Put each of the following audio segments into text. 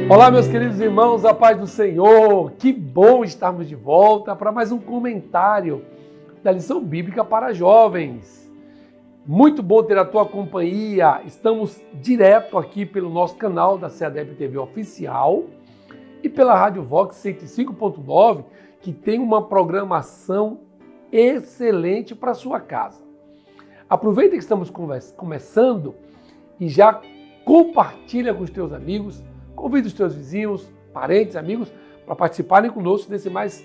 Olá, meus queridos irmãos, a paz do Senhor. Que bom estarmos de volta para mais um comentário da lição bíblica para jovens. Muito bom ter a tua companhia. Estamos direto aqui pelo nosso canal da CEADEB TV Oficial e pela Rádio Vox 105.9, que tem uma programação excelente para a sua casa. Aproveita que estamos começando e já compartilha com os teus amigos. Convide os teus vizinhos, parentes, amigos, para participarem conosco desse mais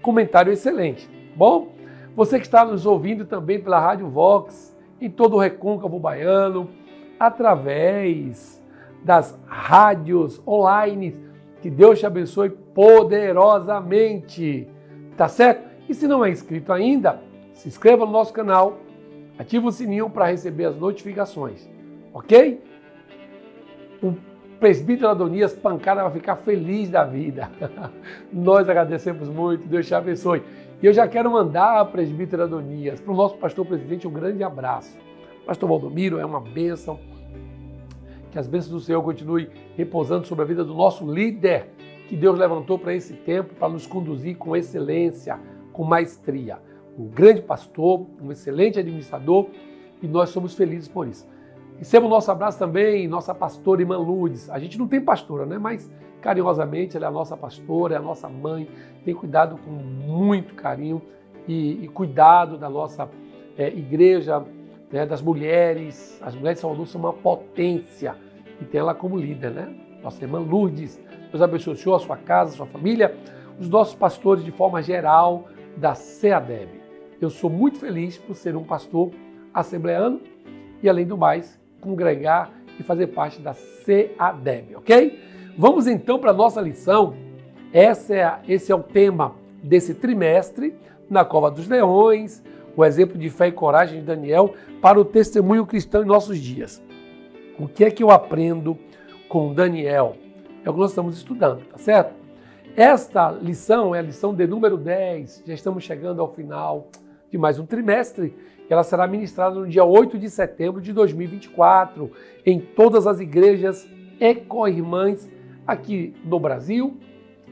comentário excelente. Bom, você que está nos ouvindo também pela Rádio Vox, em todo o Recôncavo Baiano, através das rádios online, que Deus te abençoe poderosamente, tá certo? E se não é inscrito ainda, se inscreva no nosso canal, ativa o sininho para receber as notificações, ok? O presbítero Adonias Pancada vai ficar feliz da vida. Nós agradecemos muito, Deus te abençoe. E eu já quero mandar, presbítero Adonias, para o nosso pastor presidente um grande abraço. Pastor Valdomiro, é uma bênção. Que as bênçãos do Senhor continuem repousando sobre a vida do nosso líder, que Deus levantou para esse tempo, para nos conduzir com excelência, com maestria. Um grande pastor, um excelente administrador, e nós somos felizes por isso. Receba o nosso abraço também, nossa pastora irmã Lourdes. A gente não tem pastora, né? Mas carinhosamente ela é a nossa pastora, é a nossa mãe, tem cuidado com muito carinho e cuidado da nossa igreja, né? Das mulheres. As mulheres de Salvador são uma potência e tem ela como líder, né? Nossa irmã Lourdes. Deus abençoe o senhor, a sua casa, a sua família, os nossos pastores de forma geral da CEADEB. Eu sou muito feliz por ser um pastor assembleano e, além do mais, congregar e fazer parte da CEADEB, ok? Vamos então para a nossa lição. Esse é o tema desse trimestre, na Cova dos Leões, o exemplo de fé e coragem de Daniel para o testemunho cristão em nossos dias. O que é que eu aprendo com Daniel? É o que nós estamos estudando, tá certo? Esta lição é a lição de número 10, já estamos chegando ao final de mais um trimestre. Ela será ministrada no dia 8 de setembro de 2024 em todas as igrejas eco-irmãs aqui no Brasil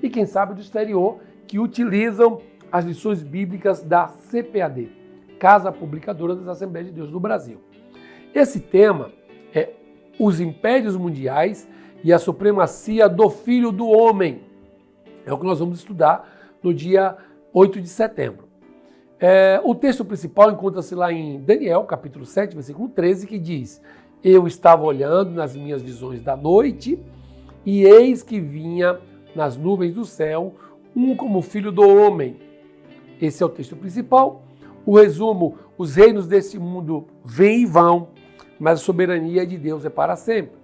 e, quem sabe, do exterior, que utilizam as lições bíblicas da CPAD, Casa Publicadora das Assembleias de Deus do Brasil. Esse tema é os impérios mundiais e a supremacia do Filho do Homem. É o que nós vamos estudar no dia 8 de setembro. O texto principal encontra-se lá em Daniel, capítulo 7, versículo 13, que diz: Eu estava olhando nas minhas visões da noite, e eis que vinha nas nuvens do céu um como filho do homem. Esse é o texto principal. O resumo: os reinos desse mundo vêm e vão, mas a soberania de Deus é para sempre.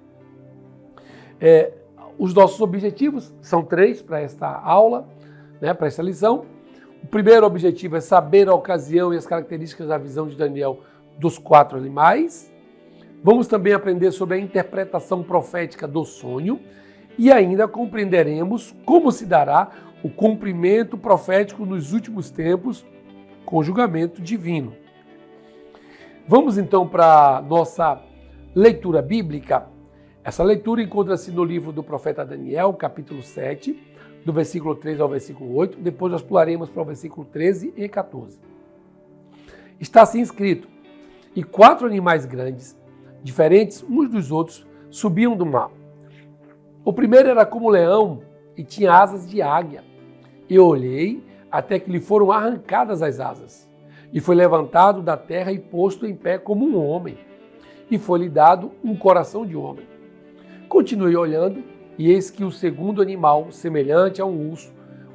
Os nossos objetivos são 3 para esta aula, né, para esta lição. O primeiro objetivo é saber a ocasião e as características da visão de Daniel dos 4 animais. Vamos também aprender sobre a interpretação profética do sonho e ainda compreenderemos como se dará o cumprimento profético nos últimos tempos com o julgamento divino. Vamos então para a nossa leitura bíblica. Essa leitura encontra-se no livro do profeta Daniel, capítulo 7, do versículo 3 ao versículo 8, depois nós pularemos para o versículo 13 e 14. Está assim escrito: E 4 animais grandes, diferentes uns dos outros, subiam do mar. O primeiro era como leão e tinha asas de águia. Eu olhei até que lhe foram arrancadas as asas, e foi levantado da terra e posto em pé como um homem, e foi-lhe dado um coração de homem. Continuei olhando, e eis que o segundo animal, semelhante a um urso,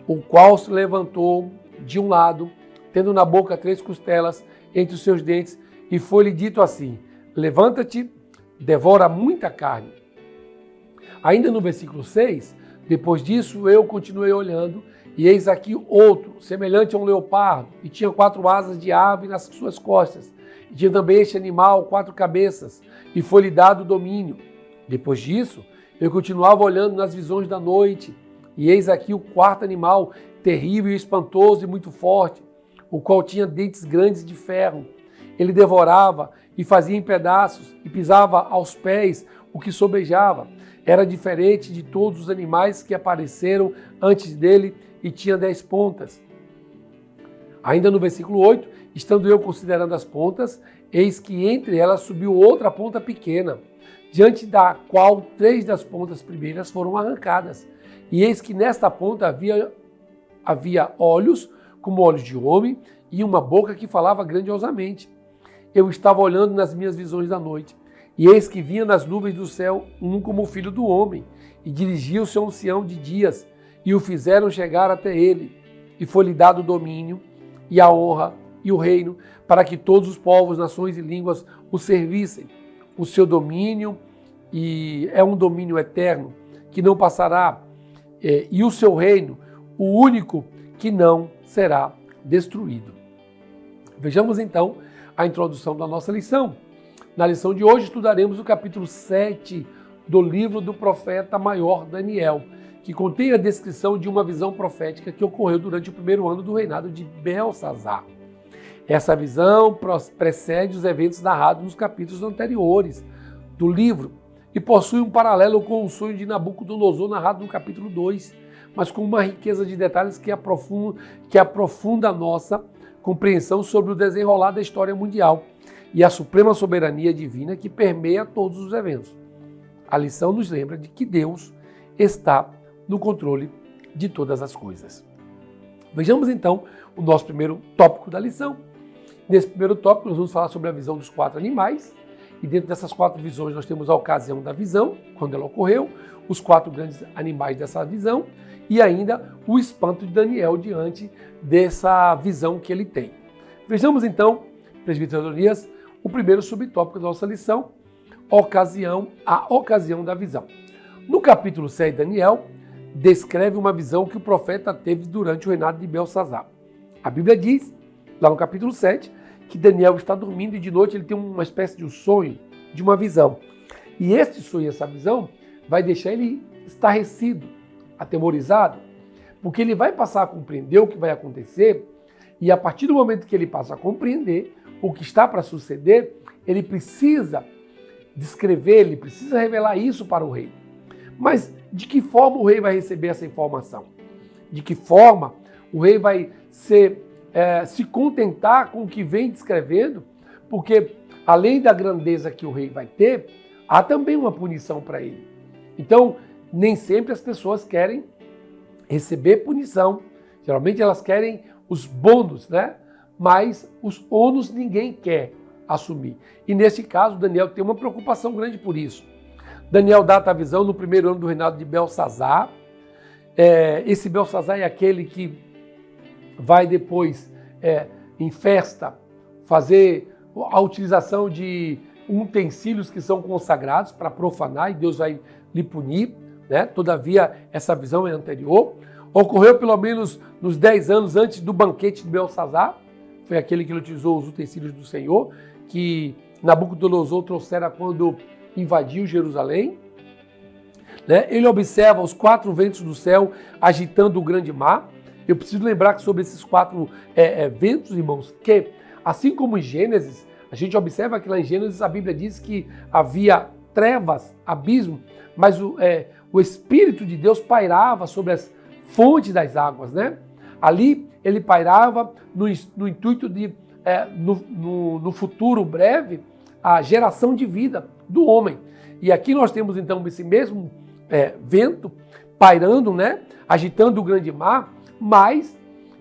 o qual se levantou de um lado, tendo na boca 3 costelas entre os seus dentes, e foi-lhe dito assim: Levanta-te, devora muita carne. Ainda no versículo 6, depois disso eu continuei olhando, e eis aqui outro, semelhante a um leopardo, e tinha 4 asas de ave nas suas costas, e tinha também este animal 4 cabeças, e foi-lhe dado domínio. Depois disso, eu continuava olhando nas visões da noite, e eis aqui o 4º animal, terrível e espantoso e muito forte, o qual tinha dentes grandes de ferro. Ele devorava e fazia em pedaços, e pisava aos pés o que sobejava. era diferente de todos os animais que apareceram antes dele e tinha 10 pontas. Ainda no versículo 8, estando eu considerando as pontas, eis que entre elas subiu outra ponta pequena, diante da qual 3 das pontas primeiras foram arrancadas. E eis que nesta ponta havia olhos, como olhos de homem, e uma boca que falava grandiosamente. Eu estava olhando nas minhas visões da noite, e eis que vinha nas nuvens do céu um como o filho do homem, e dirigiu-se a um ancião de dias, e o fizeram chegar até ele, e foi-lhe dado o domínio, e a honra, e o reino, para que todos os povos, nações e línguas o servissem. O seu domínio e é um domínio eterno, que não passará, e o seu reino, o único que não será destruído. Vejamos então a introdução da nossa lição. Na lição de hoje estudaremos o capítulo 7 do livro do profeta maior Daniel, que contém a descrição de uma visão profética que ocorreu durante o primeiro ano do reinado de Belsazar. Essa visão precede os eventos narrados nos capítulos anteriores do livro e possui um paralelo com o sonho de Nabucodonosor narrado no capítulo 2, mas com uma riqueza de detalhes que aprofunda a nossa compreensão sobre o desenrolar da história mundial e a suprema soberania divina que permeia todos os eventos. A lição nos lembra de que Deus está no controle de todas as coisas. Vejamos então o nosso primeiro tópico da lição. Nesse primeiro tópico nós vamos falar sobre a visão dos 4 animais, e dentro dessas 4 visões nós temos a ocasião da visão, quando ela ocorreu, os 4 grandes animais dessa visão e ainda o espanto de Daniel diante dessa visão que ele tem. Vejamos então, presbítero Adonias, o primeiro subtópico da nossa lição, a ocasião da visão. No capítulo 6 de Daniel, descreve uma visão que o profeta teve durante o reinado de Belsazar. A Bíblia diz, lá no capítulo 7, que Daniel está dormindo e de noite ele tem uma espécie de um sonho, de uma visão. E este sonho, essa visão, vai deixar ele estarrecido, atemorizado, porque ele vai passar a compreender o que vai acontecer e a partir do momento que ele passa a compreender o que está para suceder, ele precisa descrever, ele precisa revelar isso para o rei. Mas de que forma o rei vai receber essa informação? De que forma o rei vai se contentar com o que vem descrevendo? Porque além da grandeza que o rei vai ter, há também uma punição para ele. Então, nem sempre as pessoas querem receber punição. Geralmente elas querem os bônus, né? Mas os ônus ninguém quer assumir. E nesse caso, Daniel tem uma preocupação grande por isso. Daniel data a visão no primeiro ano do reinado de Belsazar. Esse Belsazar é aquele que vai depois, em festa, fazer a utilização de utensílios que são consagrados para profanar e Deus vai lhe punir, né? Todavia, essa visão é anterior. Ocorreu pelo menos nos 10 anos antes do banquete de Belsazar. Foi aquele que ele utilizou os utensílios do Senhor, que Nabucodonosor trouxera quando invadiu Jerusalém. Né? Ele observa os 4 ventos do céu agitando o grande mar. Eu preciso lembrar que sobre esses 4 ventos, irmãos, que assim como em Gênesis, a gente observa que lá em Gênesis a Bíblia diz que havia trevas, abismo, mas o Espírito de Deus pairava sobre as fontes das águas, né? Ali ele pairava no intuito de, no futuro breve, a geração de vida do homem. E aqui nós temos então esse mesmo vento pairando, né? Agitando o grande mar, mas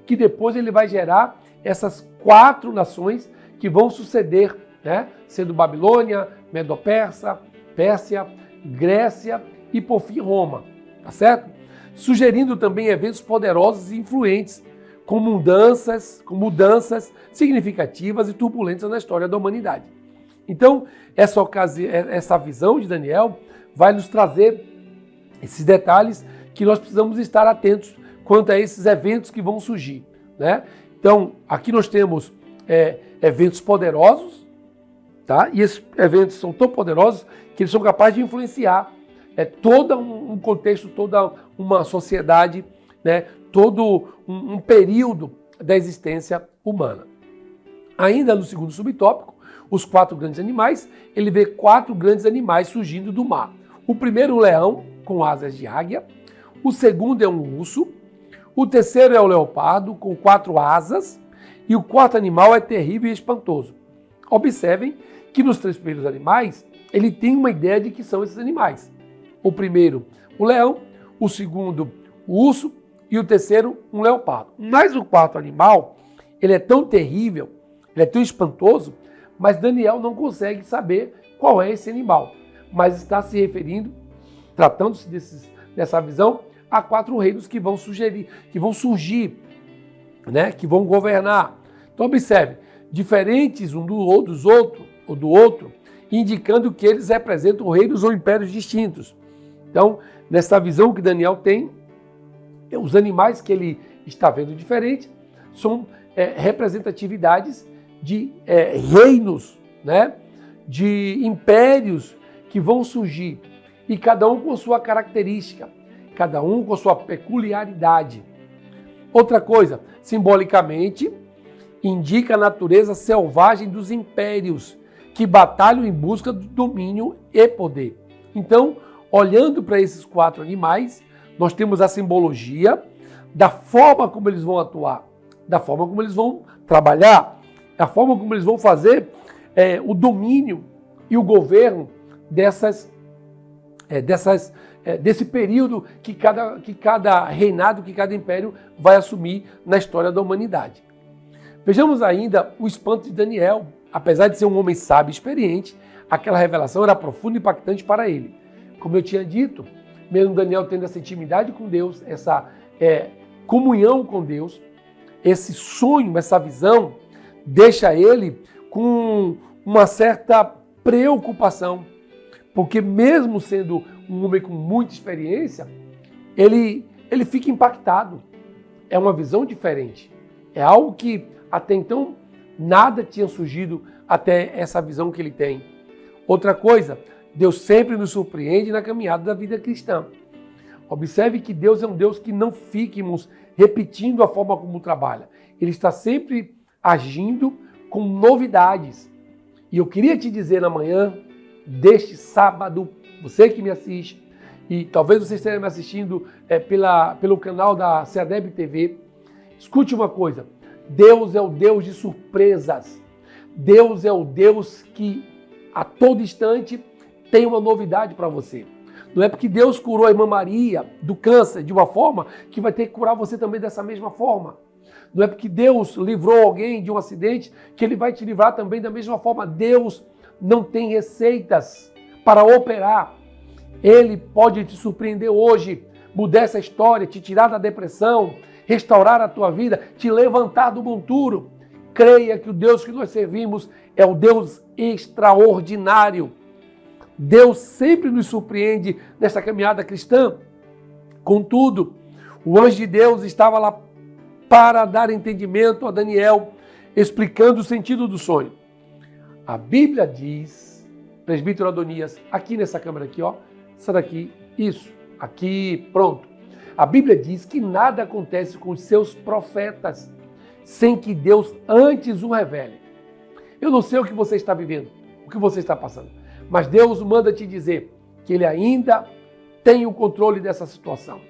que depois ele vai gerar essas 4 nações que vão suceder, né? Sendo Babilônia, Medo-Persa, Pérsia, Grécia e por fim Roma, tá certo? Sugerindo também eventos poderosos e influentes, com mudanças significativas e turbulentas na história da humanidade. Então, essa visão de Daniel vai nos trazer esses detalhes que nós precisamos estar atentos quanto a esses eventos que vão surgir, né? Então, aqui nós temos eventos poderosos, tá? E esses eventos são tão poderosos que eles são capazes de influenciar todo um contexto, toda uma sociedade, né? Todo um período da existência humana. Ainda no segundo subtópico, os 4 grandes animais, ele vê 4 grandes animais surgindo do mar. O primeiro, o leão, com asas de águia. O segundo é um urso. O terceiro é o leopardo, com 4 asas. E o quarto animal é terrível e espantoso. Observem que nos 3 primeiros animais, ele tem uma ideia de que são esses animais. O primeiro, o leão. O segundo, o urso. E o terceiro, um leopardo. Mas o quarto animal, ele é tão terrível, ele é tão espantoso, mas Daniel não consegue saber qual é esse animal. Mas está se referindo, tratando-se dessa visão, a 4 reinos que vão surgir, né? Que vão governar. Então observe, diferentes um do outro, indicando que eles representam reinos ou impérios distintos. Então, nessa visão que Daniel tem, os animais que ele está vendo diferente são representatividades de reinos, né? De impérios que vão surgir, e cada um com sua característica, cada um com sua peculiaridade. Outra coisa, simbolicamente, indica a natureza selvagem dos impérios que batalham em busca do domínio e poder. Então, olhando para esses 4 animais, nós temos a simbologia da forma como eles vão atuar, da forma como eles vão trabalhar, da forma como eles vão fazer o domínio e o governo desse período que cada reinado, que cada império vai assumir na história da humanidade. Vejamos ainda o espanto de Daniel. Apesar de ser um homem sábio e experiente, aquela revelação era profunda e impactante para ele. Como eu tinha dito, mesmo Daniel tendo essa intimidade com Deus, essa comunhão com Deus, esse sonho, essa visão, deixa ele com uma certa preocupação, porque mesmo sendo um homem com muita experiência, ele fica impactado. É uma visão diferente. É algo que até então nada tinha surgido até essa visão que ele tem. Outra coisa, Deus sempre nos surpreende na caminhada da vida cristã. Observe que Deus é um Deus que não fiquemos repetindo a forma como trabalha. Ele está sempre agindo com novidades. E eu queria te dizer na manhã deste sábado, você que me assiste, e talvez você esteja me assistindo pelo canal da CEADEB TV, escute uma coisa, Deus é o Deus de surpresas. Deus é o Deus que a todo instante tem uma novidade para você. Não é porque Deus curou a irmã Maria do câncer de uma forma que vai ter que curar você também dessa mesma forma. Não é porque Deus livrou alguém de um acidente que Ele vai te livrar também da mesma forma. Deus não tem receitas para operar. Ele pode te surpreender hoje, mudar essa história, te tirar da depressão, restaurar a tua vida, te levantar do monturo. Creia que o Deus que nós servimos é o Deus extraordinário. Deus sempre nos surpreende nessa caminhada cristã. Contudo, o anjo de Deus estava lá para dar entendimento a Daniel, explicando o sentido do sonho. A Bíblia diz, presbítero Adonias, aqui nessa câmera aqui, ó, essa daqui, isso, aqui, pronto. A Bíblia diz que nada acontece com os seus profetas sem que Deus antes o revele. Eu não sei o que você está vivendo, o que você está passando, mas Deus manda te dizer que Ele ainda tem o controle dessa situação.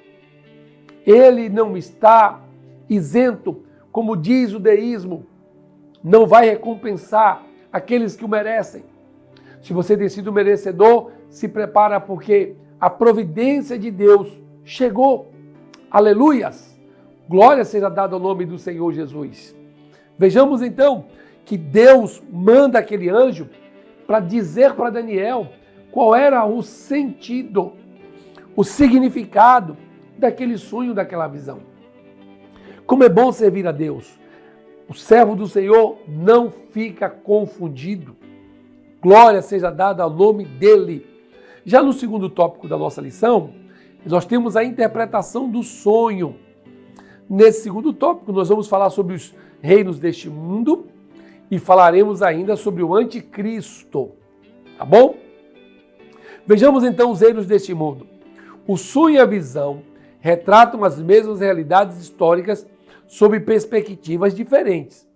Ele não está isento, como diz o deísmo, não vai recompensar aqueles que o merecem. Se você tem sido merecedor, se prepara porque a providência de Deus chegou. Aleluias! Glória seja dada ao nome do Senhor Jesus. Vejamos então que Deus manda aquele anjo para dizer para Daniel qual era o sentido, o significado daquele sonho, daquela visão. Como é bom servir a Deus. O servo do Senhor não fica confundido. Glória seja dada ao nome dele. Já no segundo tópico da nossa lição, nós temos a interpretação do sonho. Nesse segundo tópico, nós vamos falar sobre os reinos deste mundo e falaremos ainda sobre o anticristo. Tá bom? Vejamos então os reinos deste mundo. O sonho e a visão retratam as mesmas realidades históricas sob perspectivas diferentes.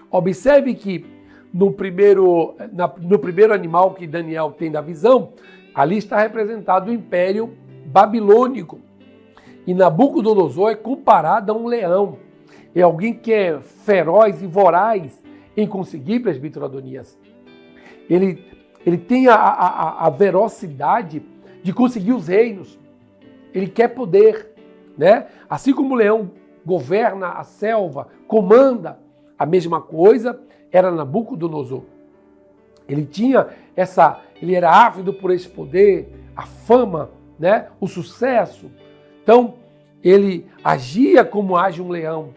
Observe que no primeiro animal que Daniel tem da visão, Ali está representado o Império Babilônico. E Nabucodonosor é comparado a um leão. É alguém que é feroz e voraz em conseguir, presbítero Adonias. Ele tem a velocidade de conseguir os reinos. Ele quer poder, né? Assim como o leão governa a selva, comanda, a mesma coisa era Nabucodonosor. Ele era ávido por esse poder, a fama, né? O sucesso. Então, ele agia como age um leão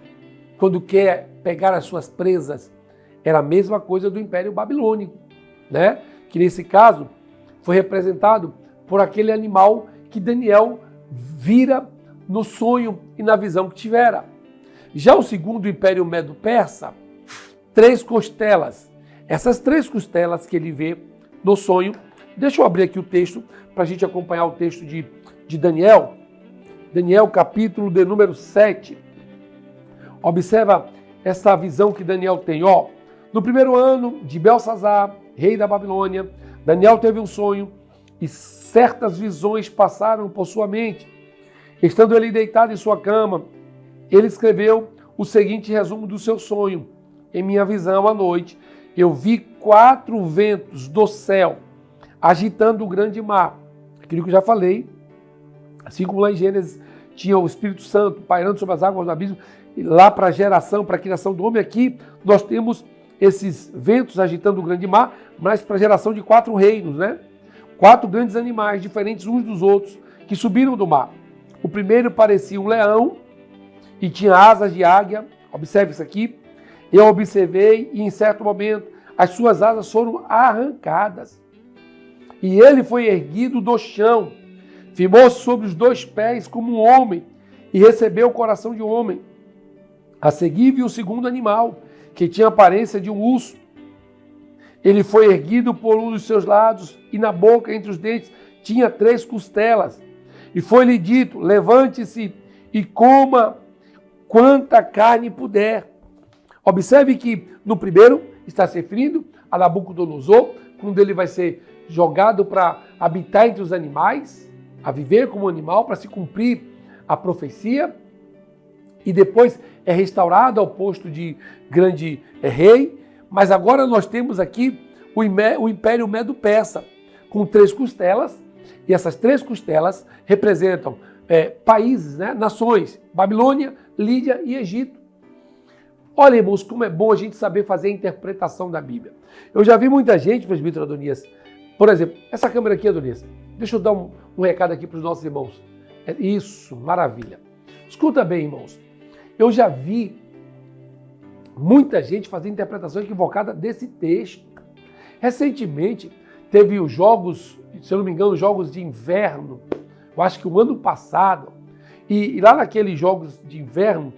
quando quer pegar as suas presas. Era a mesma coisa do Império Babilônico, né? Que nesse caso foi representado por aquele animal que Daniel vira no sonho e na visão que tivera. Já o segundo Império Medo-Persa, 3 costelas. Essas 3 costelas que ele vê no sonho, deixa eu abrir aqui o texto para a gente acompanhar o texto de Daniel. Daniel, capítulo de número 7. Observa essa visão que Daniel tem. No primeiro ano de Belsazar, rei da Babilônia, Daniel teve um sonho e certas visões passaram por sua mente. Estando ele deitado em sua cama, ele escreveu o seguinte resumo do seu sonho. Em minha visão à noite, eu vi 4 ventos do céu agitando o grande mar. Aquilo que eu já falei, assim como lá em Gênesis tinha o Espírito Santo pairando sobre as águas do abismo, e lá para a geração, para a criação do homem, aqui nós temos esses ventos agitando o grande mar, mas para a geração de 4 reinos, né? 4 grandes animais diferentes uns dos outros que subiram do mar. O primeiro parecia um leão e tinha asas de águia. Observe isso aqui. Eu observei e em certo momento as suas asas foram arrancadas. E ele foi erguido do chão, firmou-se sobre os 2 pés como um homem e recebeu o coração de um homem. A seguir vi o segundo animal, que tinha a aparência de um urso. Ele foi erguido por um dos seus lados e na boca, entre os dentes, tinha 3 costelas. E foi-lhe dito, levante-se e coma quanta carne puder. Observe que no primeiro está se referindo a Nabucodonosor, quando ele vai ser jogado para habitar entre os animais, a viver como animal, para se cumprir a profecia, e depois é restaurado ao posto de grande rei. Mas agora nós temos aqui o Império Medo-Persa, com 3 costelas, e essas 3 costelas representam países, né? Nações, Babilônia, Lídia e Egito. Olha, irmãos, como é bom a gente saber fazer a interpretação da Bíblia. Eu já vi muita gente, presbítero Adonias, por exemplo, essa câmera aqui, Adonias, deixa eu dar um recado aqui para os nossos irmãos. Isso, maravilha. Escuta bem, irmãos, eu já vi muita gente fazer interpretação equivocada desse texto. Recentemente, teve os jogos, se eu não me engano, os jogos de inverno, eu acho que o ano passado, e lá naqueles jogos de inverno,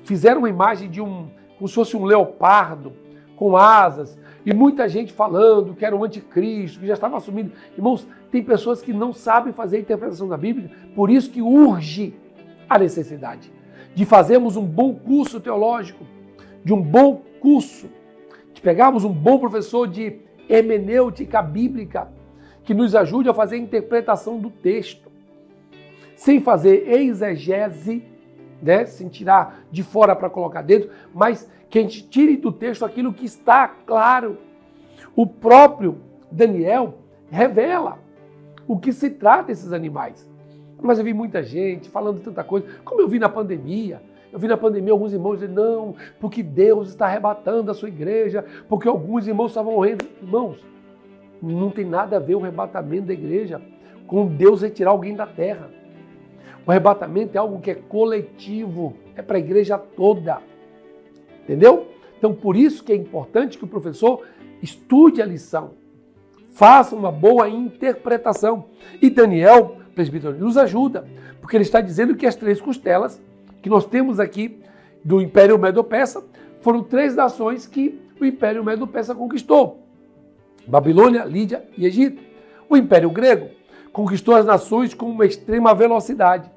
fizeram uma imagem de como se fosse um leopardo com asas, e muita gente falando que era o anticristo, que já estava assumindo. Irmãos, tem pessoas que não sabem fazer a interpretação da Bíblia, por isso que urge a necessidade de fazermos um bom curso teológico, de um bom curso, de pegarmos um bom professor de hermenêutica bíblica, que nos ajude a fazer a interpretação do texto, sem fazer exegese, né, sem tirar de fora para colocar dentro, mas que a gente tire do texto aquilo que está claro. O próprio Daniel revela o que se trata desses animais. Mas eu vi muita gente falando tanta coisa, como eu vi na pandemia. Eu vi na pandemia alguns irmãos dizendo, não, porque Deus está arrebatando a sua igreja, porque alguns irmãos estavam morrendo. Irmãos, não tem nada a ver o arrebatamento da igreja com Deus retirar alguém da terra. O arrebatamento é algo que é coletivo, é para a igreja toda. Entendeu? Então, por isso que é importante que o professor estude a lição, faça uma boa interpretação. E Daniel, presbítero, nos ajuda, porque ele está dizendo que as 3 costelas que nós temos aqui do Império Medo-Persa foram 3 nações que o Império Medo-Persa conquistou: Babilônia, Lídia e Egito. O Império Grego conquistou as nações com uma extrema velocidade.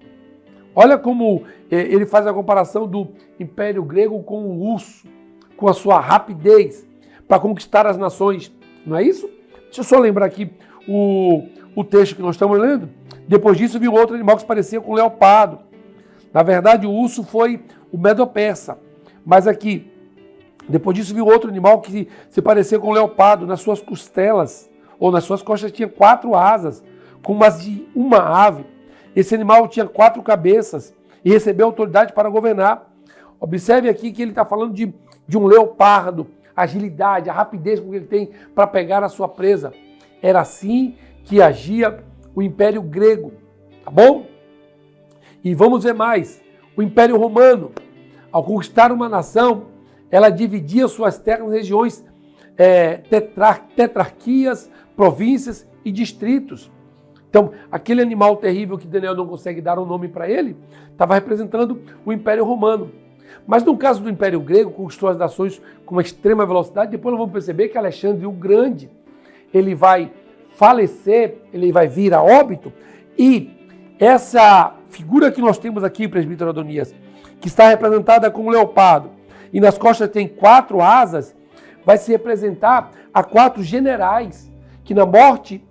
Olha como ele faz a comparação do Império Grego com o urso, com a sua rapidez para conquistar as nações. Não é isso? Deixa eu só lembrar aqui o o texto que nós estamos lendo. Depois disso, viu outro animal que se parecia com o leopardo. Na verdade, o urso foi o medo-persa. Mas aqui, depois disso, viu outro animal que se parecia com o leopardo. Nas suas costelas, ou nas suas costas, tinha 4 asas, como as de uma ave. Esse animal tinha 4 cabeças e recebeu autoridade para governar. Observe aqui que ele está falando de um leopardo, a agilidade, a rapidez com que ele tem para pegar a sua presa. Era assim que agia o Império Grego, tá bom? E vamos ver mais. O Império Romano, ao conquistar uma nação, ela dividia suas terras em regiões, tetrarquias, províncias e distritos. Então, aquele animal terrível que Daniel não consegue dar um nome para ele, estava representando o Império Romano. Mas no caso do Império Grego, conquistou as nações com uma extrema velocidade. Depois nós vamos perceber que Alexandre o Grande, ele vai falecer, ele vai vir a óbito. E essa figura que nós temos aqui, presbítero Adonias, que está representada como um leopardo, e nas costas tem 4 asas, vai se representar a 4 generais, que na morte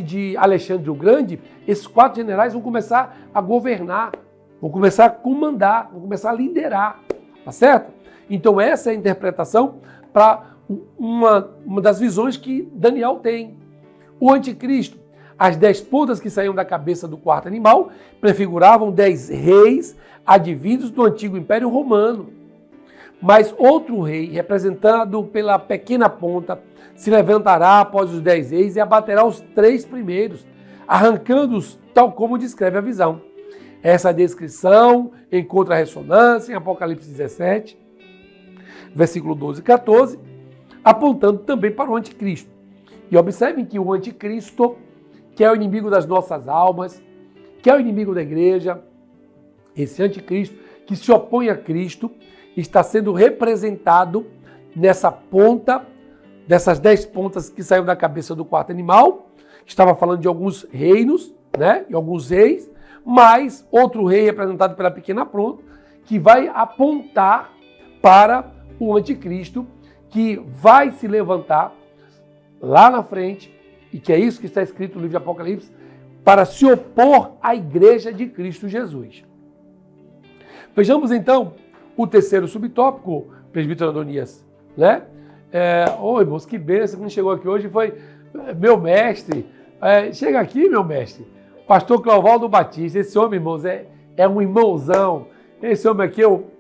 de Alexandre o Grande, esses 4 generais vão começar a governar, vão começar a comandar, vão começar a liderar, tá certo? Então essa é a interpretação para uma das visões que Daniel tem. O anticristo, as 10 pontas que saíam da cabeça do 4º animal, prefiguravam 10 reis advindos do antigo Império Romano. Mas outro rei, representado pela pequena ponta, se levantará após os 10 reis e abaterá os 3 primeiros, arrancando-os tal como descreve a visão. Essa descrição encontra ressonância em Apocalipse 17, versículo 12 e 14, apontando também para o anticristo. E observem que o anticristo, que é o inimigo das nossas almas, que é o inimigo da igreja, esse anticristo que se opõe a Cristo, está sendo representado nessa ponta, dessas 10 pontas que saíram da cabeça do 4º animal. Estava falando de alguns reinos, né, e alguns reis, mas outro rei representado pela pequena ponta, que vai apontar para o anticristo, que vai se levantar lá na frente, e que é isso que está escrito no livro de Apocalipse, para se opor à igreja de Cristo Jesus. Vejamos então o terceiro subtópico, presbítero Adonias, né? Irmãos, que bênção, quem chegou aqui hoje foi meu mestre. Chega aqui, meu mestre, pastor Clovaldo Batista. Esse homem, irmãos, é um irmãozão. Esse homem aqui, tudo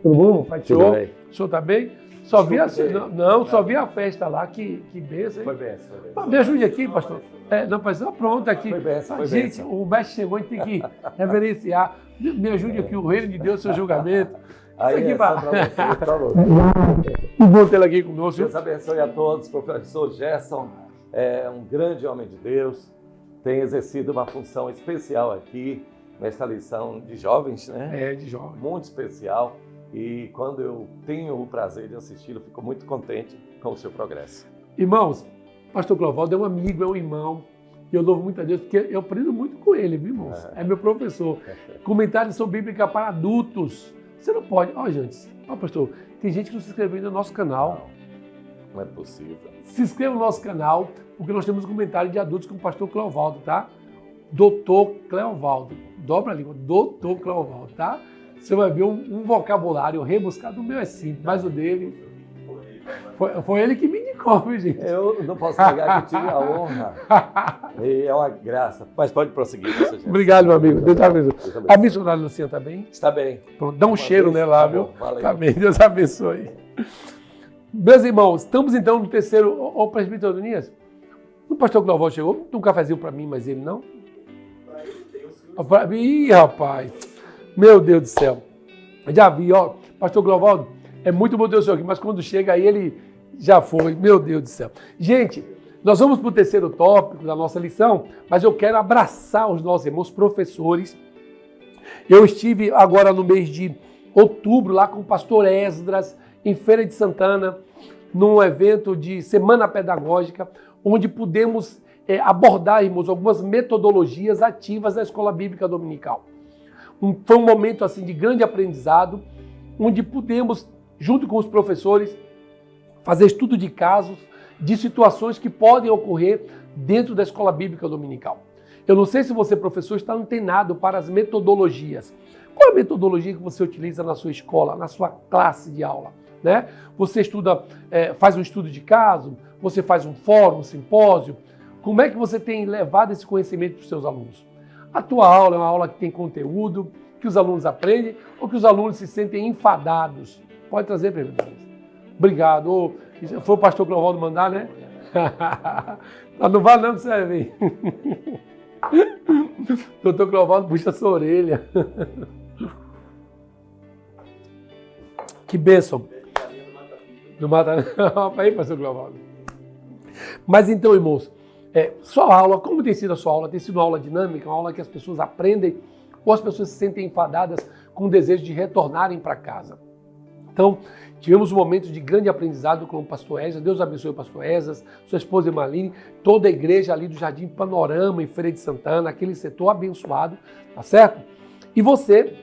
bom, pai? O senhor está bem? Só vi a festa lá, que bênção. Foi bênção. Me ajude aqui, pastor. Não, pastor, pronto, aqui. Foi bênção. Gente, o mestre chegou e tem que reverenciar. Me ajude aqui, o reino de Deus, seu julgamento. Isso aqui para você. Bom tê-lo aqui conosco. Deus abençoe a todos. O professor Gerson é um grande homem de Deus, tem exercido uma função especial aqui nesta lição de jovens, né? De jovens. Muito especial. E quando eu tenho o prazer de assisti-lo, fico muito contente com o seu progresso. Irmãos, pastor Clovaldo é um amigo, é um irmão. E eu louvo muito a Deus, porque eu aprendo muito com ele, viu, irmãos? É meu professor. Comentários sobre Bíblia para adultos. Você não pode... gente, pastor, tem gente que não se inscreveu ainda no nosso canal. Não é possível. Se inscreva no nosso canal, porque nós temos um comentário de adultos com o pastor Cleovaldo, tá? Doutor Cleovaldo. Dobra a língua. Doutor Cleovaldo, tá? Você vai ver um vocabulário rebuscado. O meu é simples, mas o dele... Foi ele que me indicou, viu, gente? Eu não posso negar que eu tive a honra. E é uma graça. Mas pode prosseguir, professor Gerson. Obrigado, meu amigo. Deus te abençoe. A missionária Luciana está bem? Está bem. Pronto, dá um cheiro nela, viu? Valeu. Tá bem, Deus abençoe. Meus irmãos, estamos então no terceiro... Ô, presbítero Adonias, o pastor Clovaldo chegou, não tem um cafezinho para mim, mas ele não? Ih, rapaz, meu Deus do céu. Já vi, pastor Clovaldo, é muito bom ter o senhor aqui, mas quando chega aí ele já foi, meu Deus do céu. Gente, nós vamos para o terceiro tópico da nossa lição, mas eu quero abraçar os nossos irmãos professores. Eu estive agora no mês de outubro lá com o pastor Esdras, em Feira de Santana, num evento de Semana Pedagógica, onde pudemos abordar, irmãos, algumas metodologias ativas da Escola Bíblica Dominical. Foi um momento assim de grande aprendizado, onde pudemos, junto com os professores, fazer estudo de casos, de situações que podem ocorrer dentro da escola bíblica dominical. Eu não sei se você, professor, está antenado para as metodologias. Qual é a metodologia que você utiliza na sua escola, na sua classe de aula? Né? Você estuda, faz um estudo de caso, você faz um fórum, um simpósio. Como é que você tem levado esse conhecimento para os seus alunos? A tua aula é uma aula que tem conteúdo, que os alunos aprendem ou que os alunos se sentem enfadados? Pode trazer perguntas. Obrigado. Foi o pastor Clovaldo mandar, né? Não vale não que você vai ver. Doutor Clovaldo puxa a sua orelha. Que bênção. Não mata não. Aí, pastor Clovaldo. Mas então, irmãos, sua aula, como tem sido a sua aula? Tem sido uma aula dinâmica, uma aula que as pessoas aprendem ou as pessoas se sentem enfadadas com o desejo de retornarem para casa? Então, tivemos um momento de grande aprendizado com o pastor Esdras. Deus abençoe o pastor Esdras, sua esposa Emaline, toda a igreja ali do Jardim Panorama, em Feira de Santana, aquele setor abençoado, tá certo? E você,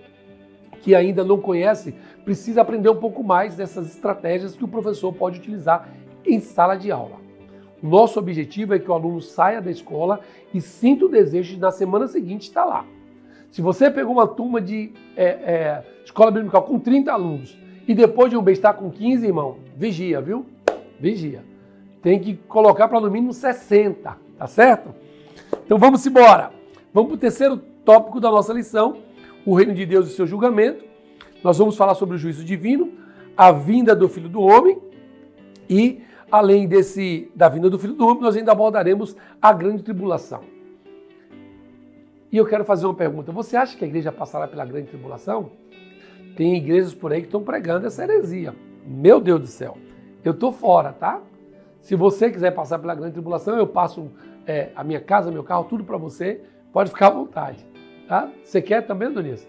que ainda não conhece, precisa aprender um pouco mais dessas estratégias que o professor pode utilizar em sala de aula. Nosso objetivo é que o aluno saia da escola e sinta o desejo de, na semana seguinte, estar lá. Se você pegou uma turma de escola bíblica com 30 alunos e depois de um mês está com 15, irmão, vigia, viu? Vigia. Tem que colocar para no mínimo 60, tá certo? Então vamos embora. Vamos para o terceiro tópico da nossa lição, o reino de Deus e seu julgamento. Nós vamos falar sobre o juízo divino, a vinda do Filho do Homem e, além da vinda do Filho do Homem, nós ainda abordaremos a grande tribulação. E eu quero fazer uma pergunta. Você acha que a igreja passará pela grande tribulação? Tem igrejas por aí que estão pregando essa heresia. Meu Deus do céu. Eu estou fora, tá? Se você quiser passar pela grande tribulação, eu passo a minha casa, meu carro, tudo para você. Pode ficar à vontade. Tá? Você quer também, Adonis?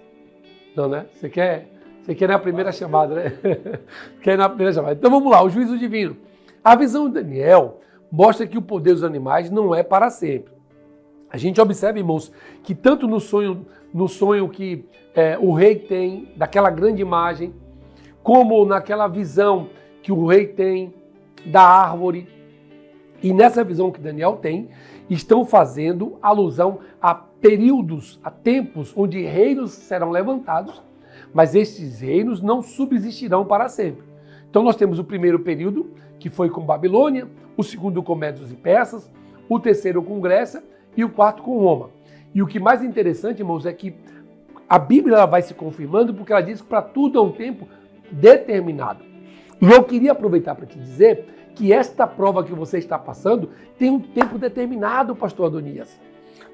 Não, né? Você quer na primeira chamada, né? Quer na primeira chamada. Então vamos lá, o juízo divino. A visão de Daniel mostra que o poder dos animais não é para sempre. A gente observa, irmãos, que tanto no sonho que o rei tem, daquela grande imagem, como naquela visão que o rei tem da árvore, e nessa visão que Daniel tem, estão fazendo alusão a períodos, a tempos onde reinos serão levantados, mas estes reinos não subsistirão para sempre. Então nós temos o primeiro período, que foi com Babilônia, o segundo com Médios e Persas, o terceiro com Grécia e o quarto com Roma. E o que mais interessante, irmãos, é que a Bíblia ela vai se confirmando porque ela diz que para tudo há um tempo determinado. E eu queria aproveitar para te dizer que esta prova que você está passando tem um tempo determinado, pastor Adonias.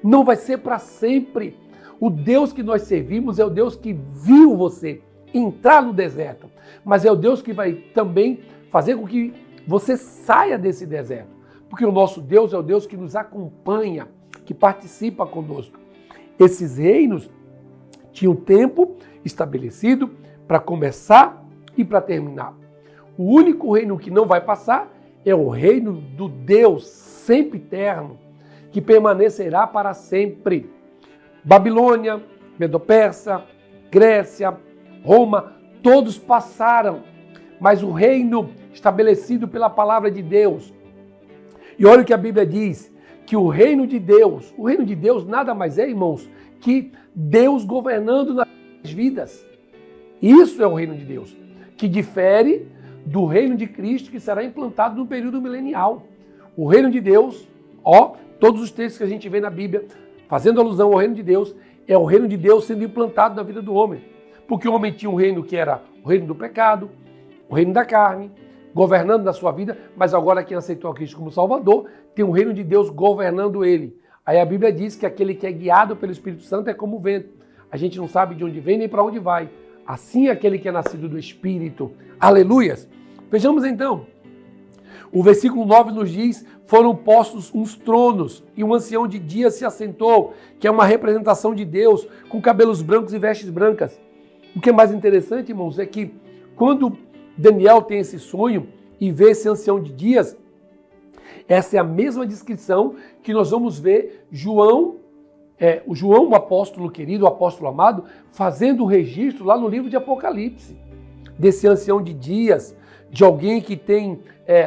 Não vai ser para sempre. O Deus que nós servimos é o Deus que viu você entrar no deserto, mas é o Deus que vai também fazer com que você saia desse deserto. Porque o nosso Deus é o Deus que nos acompanha, que participa conosco. Esses reinos tinham tempo estabelecido para começar e para terminar. O único reino que não vai passar é o reino do Deus sempre eterno, que permanecerá para sempre. Babilônia, Medo-Persa, Grécia, Roma, todos passaram, mas o reino estabelecido pela palavra de Deus. E olha o que a Bíblia diz, que o reino de Deus nada mais é, irmãos, que Deus governando nas vidas. Isso é o reino de Deus, que difere do reino de Cristo que será implantado no período milenial. O reino de Deus, todos os textos que a gente vê na Bíblia, fazendo alusão ao reino de Deus, é o reino de Deus sendo implantado na vida do homem. Porque o homem tinha um reino que era o reino do pecado, o reino da carne, governando na sua vida, mas agora quem aceitou a Cristo como Salvador, tem o reino de Deus governando ele. Aí a Bíblia diz que aquele que é guiado pelo Espírito Santo é como o vento. A gente não sabe de onde vem nem para onde vai. Assim é aquele que é nascido do Espírito. Aleluias! Vejamos então. O versículo 9 nos diz, foram postos uns tronos e um ancião de dias se assentou, que é uma representação de Deus, com cabelos brancos e vestes brancas. O que é mais interessante, irmãos, é que quando Daniel tem esse sonho e vê esse ancião de dias, essa é a mesma descrição que nós vamos ver João, o apóstolo querido, o apóstolo amado, fazendo o registro lá no livro de Apocalipse, desse ancião de dias, de alguém que tem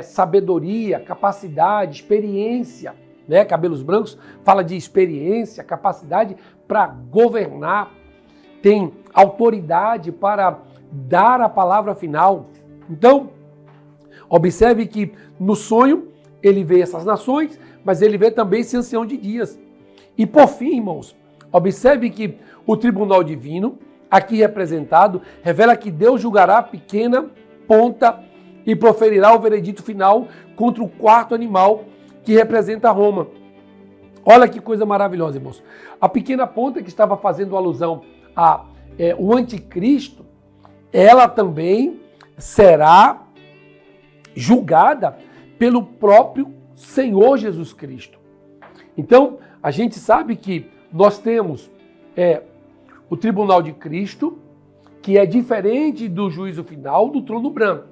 sabedoria, capacidade, experiência, né? Cabelos Brancos fala de experiência, capacidade para governar, tem autoridade para dar a palavra final. Então, observe que no sonho ele vê essas nações, mas ele vê também esse ancião de dias. E por fim, irmãos, observe que o tribunal divino, aqui representado, revela que Deus julgará a pequena ponta e proferirá o veredito final contra o quarto animal que representa Roma. Olha que coisa maravilhosa, irmãos. A pequena ponta que estava fazendo alusão ao anticristo, ela também será julgada pelo próprio Senhor Jesus Cristo. Então, a gente sabe que nós temos o tribunal de Cristo, que é diferente do juízo final do trono branco.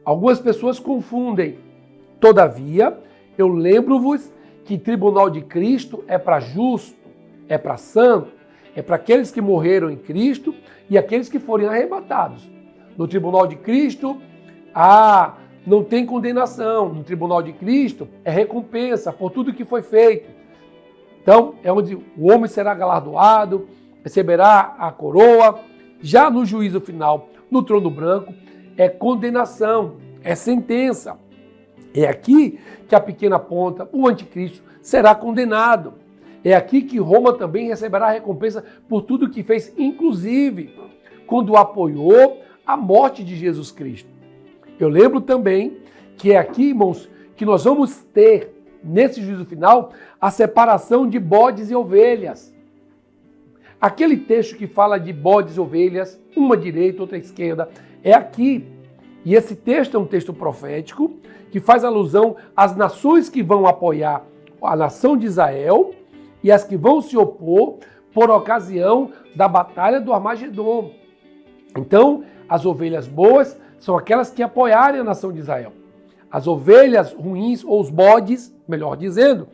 Algumas pessoas confundem. Todavia, eu lembro-vos que tribunal de Cristo é para justo, é para santo, é para aqueles que morreram em Cristo e aqueles que forem arrebatados. No tribunal de Cristo, não tem condenação. No tribunal de Cristo, é recompensa por tudo que foi feito. Então, é onde o homem será galardoado, receberá a coroa. Já no juízo final, no trono branco, é condenação, é sentença. É aqui que a pequena ponta, o anticristo, será condenado. É aqui que Roma também receberá a recompensa por tudo que fez, inclusive quando apoiou a morte de Jesus Cristo. Eu lembro também que é aqui, irmãos, que nós vamos ter, nesse juízo final, a separação de bodes e ovelhas. Aquele texto que fala de bodes e ovelhas, uma à direita, outra à esquerda, é aqui. E esse texto é um texto profético que faz alusão às nações que vão apoiar a nação de Israel e as que vão se opor por ocasião da batalha do Armagedon. Então, as ovelhas boas são aquelas que apoiarem a nação de Israel. As ovelhas ruins, ou os bodes, melhor dizendo,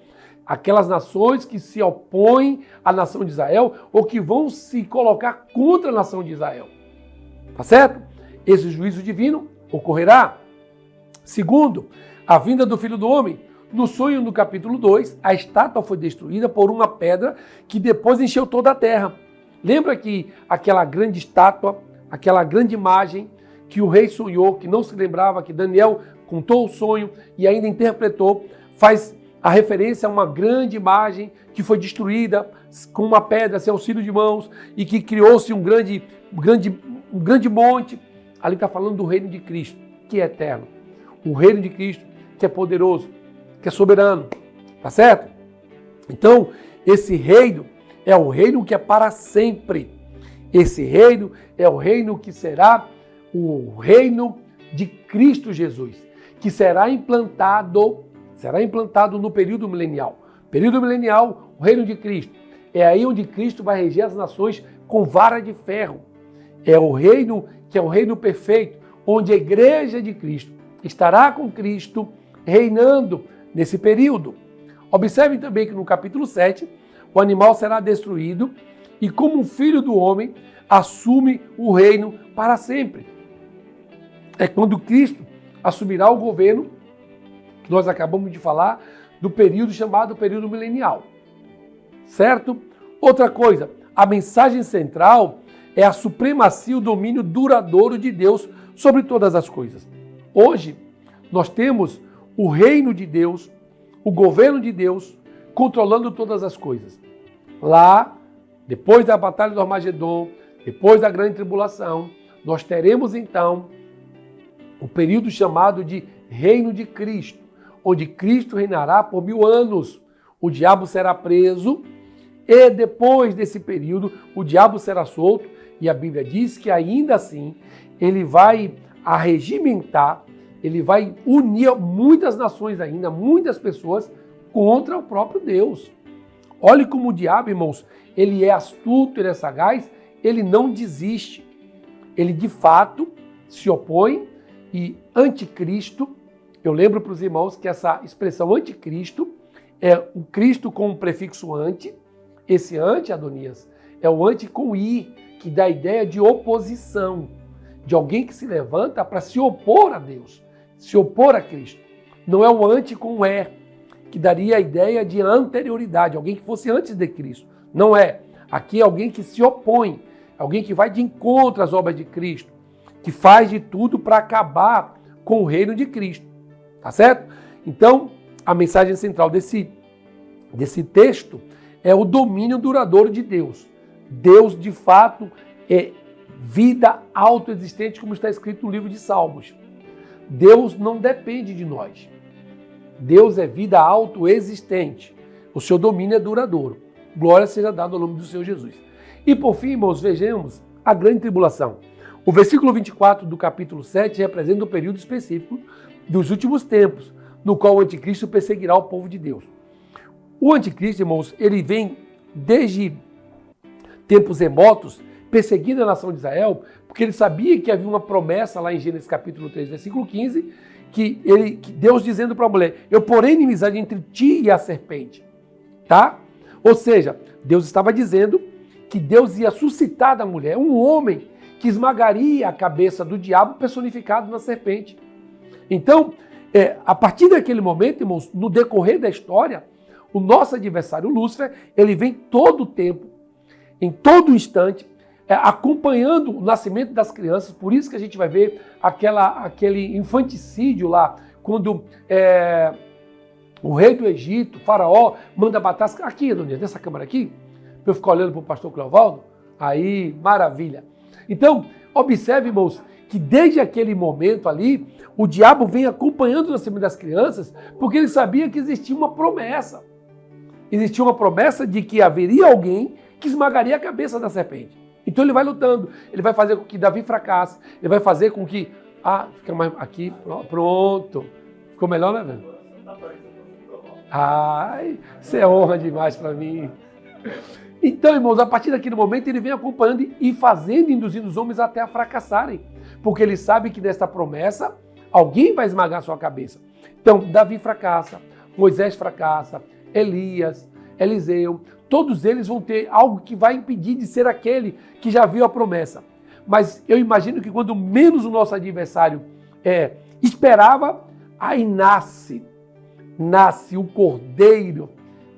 aquelas nações que se opõem à nação de Israel ou que vão se colocar contra a nação de Israel. Tá certo? Esse juízo divino ocorrerá. Segundo, a vinda do Filho do Homem. No sonho, no capítulo 2, a estátua foi destruída por uma pedra que depois encheu toda a terra. Lembra que aquela grande estátua, aquela grande imagem que o rei sonhou, que não se lembrava, que Daniel contou o sonho e ainda interpretou, faz a referência a uma grande imagem que foi destruída com uma pedra sem auxílio de mãos e que criou-se um grande monte. Ali está falando do reino de Cristo, que é eterno. O reino de Cristo, que é poderoso, que é soberano. Tá certo? Então, esse reino é o reino que é para sempre. Esse reino é o reino que será o reino de Cristo Jesus, que será implantado no período milenial. Período milenial, o reino de Cristo. É aí onde Cristo vai reger as nações com vara de ferro. É o reino que é o reino perfeito, onde a igreja de Cristo estará com Cristo reinando nesse período. Observem também que no capítulo 7, o animal será destruído e como um filho do homem assume o reino para sempre. É quando Cristo assumirá o governo, que nós acabamos de falar, do período chamado período milenial. Certo? Outra coisa, a mensagem central é a supremacia e o domínio duradouro de Deus sobre todas as coisas. Hoje, nós temos o reino de Deus, o governo de Deus, controlando todas as coisas. Lá, depois da batalha do Armagedon, depois da grande tribulação, nós teremos então o período chamado de reino de Cristo, onde Cristo reinará por 1000 anos. O diabo será preso e depois desse período o diabo será solto e a Bíblia diz que ainda assim ele vai arregimentar, ele vai unir muitas nações ainda, muitas pessoas contra o próprio Deus. Olhe como o diabo, irmãos, ele é astuto, ele é sagaz, ele não desiste. Ele de fato se opõe e anticristo, eu lembro para os irmãos que essa expressão anticristo é o Cristo com o prefixo anti, esse anti, Adonias, é o anti com i, que dá a ideia de oposição. de alguém que se levanta para se opor a Deus, se opor a Cristo. Não é o anti com o que daria a ideia de anterioridade, alguém que fosse antes de Cristo. Não é. Aqui é alguém que se opõe, alguém que vai de encontro às obras de Cristo, que faz de tudo para acabar com o reino de Cristo. Tá certo? Então, a mensagem central desse texto é o domínio duradouro de Deus. Deus, de fato, é vida autoexistente, como está escrito no livro de Salmos. Deus não depende de nós. Deus é vida autoexistente. O seu domínio é duradouro. Glória seja dada ao nome do Senhor Jesus. E por fim, irmãos, vejamos a grande tribulação. O versículo 24 do capítulo 7 representa um período específico dos últimos tempos, no qual o anticristo perseguirá o povo de Deus. O anticristo, irmãos, ele vem desde tempos remotos perseguindo a nação de Israel, porque ele sabia que havia uma promessa lá em Gênesis capítulo 3, versículo 15, que Deus dizendo para a mulher, eu porei inimizade entre ti e a serpente. Tá? Ou seja, Deus estava dizendo que Deus ia suscitar da mulher um homem que esmagaria a cabeça do diabo personificado na serpente. Então, a partir daquele momento, irmãos, no decorrer da história, o nosso adversário Lúcifer, ele vem todo o tempo, em todo instante, acompanhando o nascimento das crianças. Por isso que a gente vai ver aquele infanticídio lá, quando o rei do Egito, Faraó, manda matar as... Aqui, Adonia, dessa câmera aqui, para eu ficar olhando para o pastor Cleovaldo. Aí, maravilha. Então, observe, irmãos, que desde aquele momento ali, o diabo vem acompanhando o nascimento das crianças, porque ele sabia que existia uma promessa. Existia uma promessa de que haveria alguém que esmagaria a cabeça da serpente. Então ele vai lutando, ele vai fazer com que Davi fracasse, ele vai fazer com que... fica mais aqui, pronto. Ficou melhor, né, velho? Ai, isso é honra demais para mim. Então, irmãos, a partir daquele momento ele vem acompanhando e fazendo, induzindo os homens até a fracassarem. Porque ele sabe que nesta promessa, alguém vai esmagar sua cabeça. Então, Davi fracassa, Moisés fracassa, Elias, Eliseu, todos eles vão ter algo que vai impedir de ser aquele que já viu a promessa. Mas eu imagino que quando menos o nosso adversário esperava, aí nasce o Cordeiro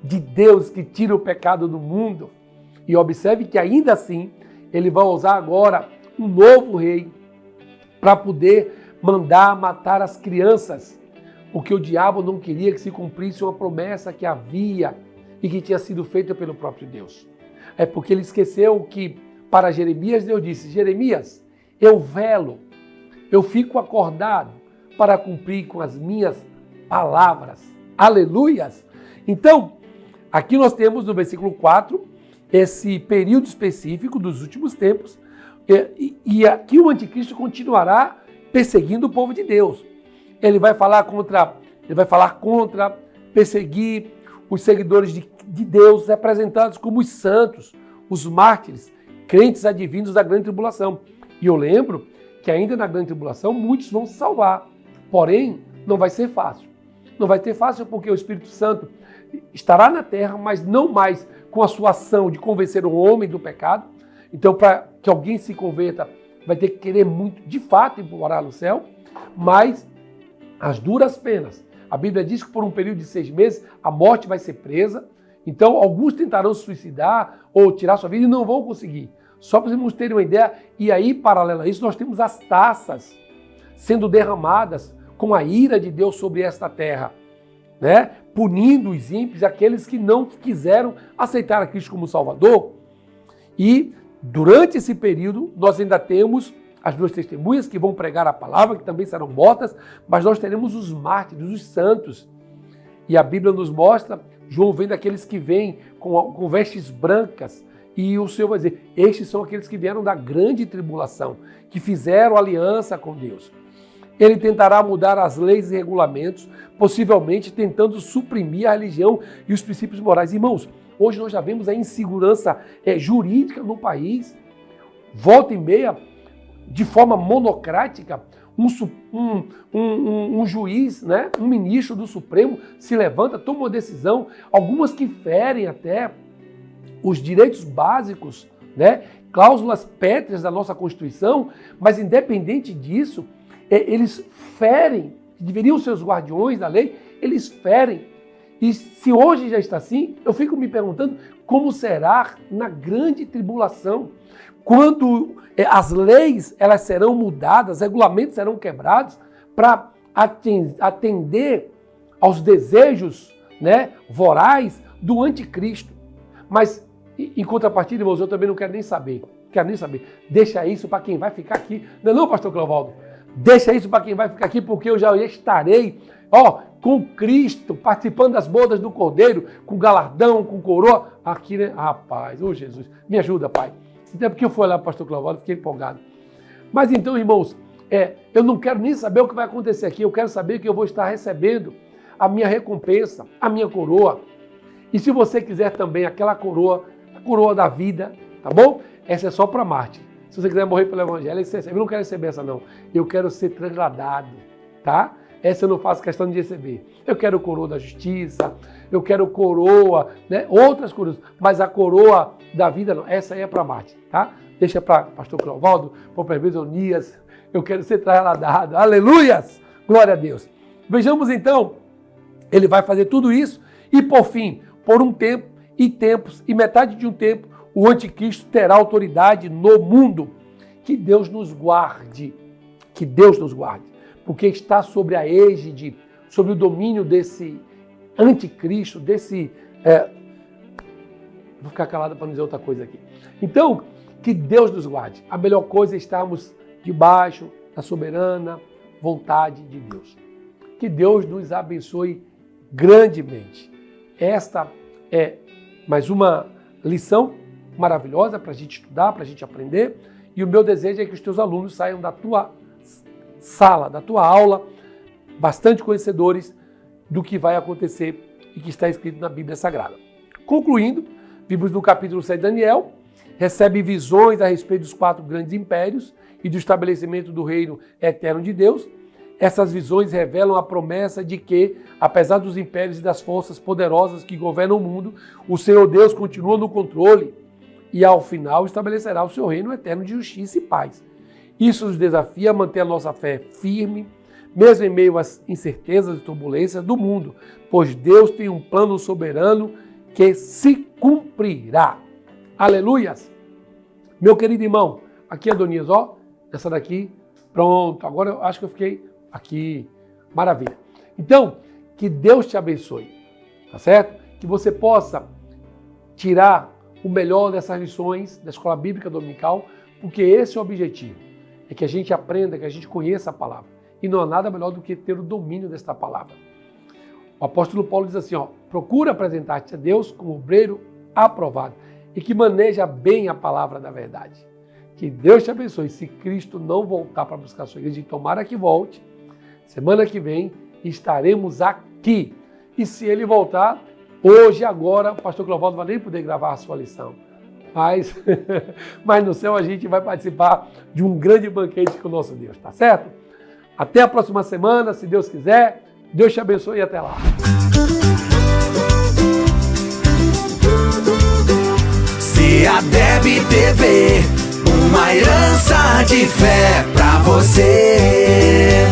de Deus que tira o pecado do mundo. E observe que ainda assim, ele vai usar agora um novo rei para poder mandar matar as crianças, porque o diabo não queria que se cumprisse uma promessa que havia e que tinha sido feita pelo próprio Deus. É porque ele esqueceu que para Jeremias Deus disse, Jeremias, eu velo, eu fico acordado para cumprir com as minhas palavras. Aleluias! Então, aqui nós temos no versículo 4, esse período específico dos últimos tempos, e aqui o anticristo continuará perseguindo o povo de Deus. Ele vai falar contra, perseguir os seguidores de Deus, representados como os santos, os mártires, crentes advindos da grande tribulação. E eu lembro que ainda na grande tribulação muitos vão se salvar, porém não vai ser fácil. Não vai ser fácil porque o Espírito Santo estará na terra, mas não mais com a sua ação de convencer o homem do pecado. Então, para que alguém se converta, vai ter que querer muito, de fato, ir morar no céu, mas as duras penas. A Bíblia diz que por um período de 6 meses a morte vai ser presa. Então, alguns tentarão se suicidar ou tirar sua vida e não vão conseguir. Só para vocês terem uma ideia, e aí, paralelo a isso, nós temos as taças sendo derramadas com a ira de Deus sobre esta terra, né? Punindo os ímpios, aqueles que não quiseram aceitar a Cristo como Salvador. E durante esse período, nós ainda temos as 2 testemunhas que vão pregar a palavra, que também serão mortas, mas nós teremos os mártires, os santos. E a Bíblia nos mostra, João vem daqueles que vêm com vestes brancas, e o Senhor vai dizer, estes são aqueles que vieram da grande tribulação, que fizeram aliança com Deus. Ele tentará mudar as leis e regulamentos, possivelmente tentando suprimir a religião e os princípios morais. Irmãos, hoje nós já vemos a insegurança jurídica no país. Volta e meia, de forma monocrática, um juiz, né, um ministro do Supremo se levanta, toma uma decisão, algumas que ferem até os direitos básicos, né, cláusulas pétreas da nossa Constituição, mas independente disso, eles ferem, deveriam ser os guardiões da lei, eles ferem. E se hoje já está assim, eu fico me perguntando como será na grande tribulação, quando as leis elas serão mudadas, regulamentos serão quebrados para atender aos desejos, né, vorais do anticristo. Mas, em contrapartida, irmãos, eu também não quero nem saber. Deixa isso para quem vai ficar aqui. Não, pastor Clovaldo? Deixa isso para quem vai ficar aqui, porque eu já estarei, com Cristo, participando das bodas do Cordeiro, com galardão, com coroa. Aqui, né? Rapaz, Jesus, me ajuda, Pai. Até porque eu fui lá para o pastor Clovaldo, fiquei empolgado. Mas então, irmãos, eu não quero nem saber o que vai acontecer aqui, eu quero saber que eu vou estar recebendo a minha recompensa, a minha coroa. E se você quiser também aquela coroa, a coroa da vida, tá bom? Essa é só para Marte. Se você quiser morrer pelo Evangelho, você recebe. Eu não quero receber essa não. Eu quero ser trasladado, tá? Essa eu não faço questão de receber. Eu quero coroa da justiça, eu quero coroa, né? Outras coroas, mas a coroa da vida não. Essa aí é para Marte, tá? Deixa para pastor Clovaldo, para o presbítero Onias. Eu quero ser trasladado. Aleluias! Glória a Deus. Vejamos então, ele vai fazer tudo isso e por fim, por um tempo e tempos e metade de um tempo, o anticristo terá autoridade no mundo. Que Deus nos guarde, que Deus nos guarde, porque está sobre a égide, sobre o domínio desse anticristo, Vou ficar calado para não dizer outra coisa aqui. Então, que Deus nos guarde. A melhor coisa é estarmos debaixo da soberana vontade de Deus. Que Deus nos abençoe grandemente. Esta é mais uma lição maravilhosa para a gente estudar, para a gente aprender. E o meu desejo é que os teus alunos saiam da tua sala, da tua aula, bastante conhecedores do que vai acontecer e que está escrito na Bíblia Sagrada. Concluindo, vimos no capítulo 7 de Daniel, recebe visões a respeito dos 4 grandes impérios e do estabelecimento do reino eterno de Deus. Essas visões revelam a promessa de que, apesar dos impérios e das forças poderosas que governam o mundo, o Senhor Deus continua no controle e, ao final, estabelecerá o seu reino eterno de justiça e paz. Isso nos desafia a manter a nossa fé firme, mesmo em meio às incertezas e turbulências do mundo, pois Deus tem um plano soberano que se cumprirá. Aleluias! Meu querido irmão, aqui é Adonias, essa daqui, pronto, agora eu acho que eu fiquei aqui, maravilha. Então, que Deus te abençoe, tá certo? Que você possa tirar o melhor dessas lições da Escola Bíblica Dominical, porque esse é o objetivo, é que a gente aprenda, que a gente conheça a palavra. E não há nada melhor do que ter o domínio desta palavra. O apóstolo Paulo diz assim, procura apresentar-te a Deus como obreiro aprovado e que maneja bem a palavra da verdade. Que Deus te abençoe. Se Cristo não voltar para buscar a sua igreja, tomara que volte, semana que vem estaremos aqui. E se ele voltar, hoje, agora, o pastor Clovaldo não vai nem poder gravar a sua lição. Mas no céu a gente vai participar de um grande banquete com o nosso Deus, tá certo? Até a próxima semana, se Deus quiser. Deus te abençoe e até lá. CEADEB TV, uma herança de fé pra você.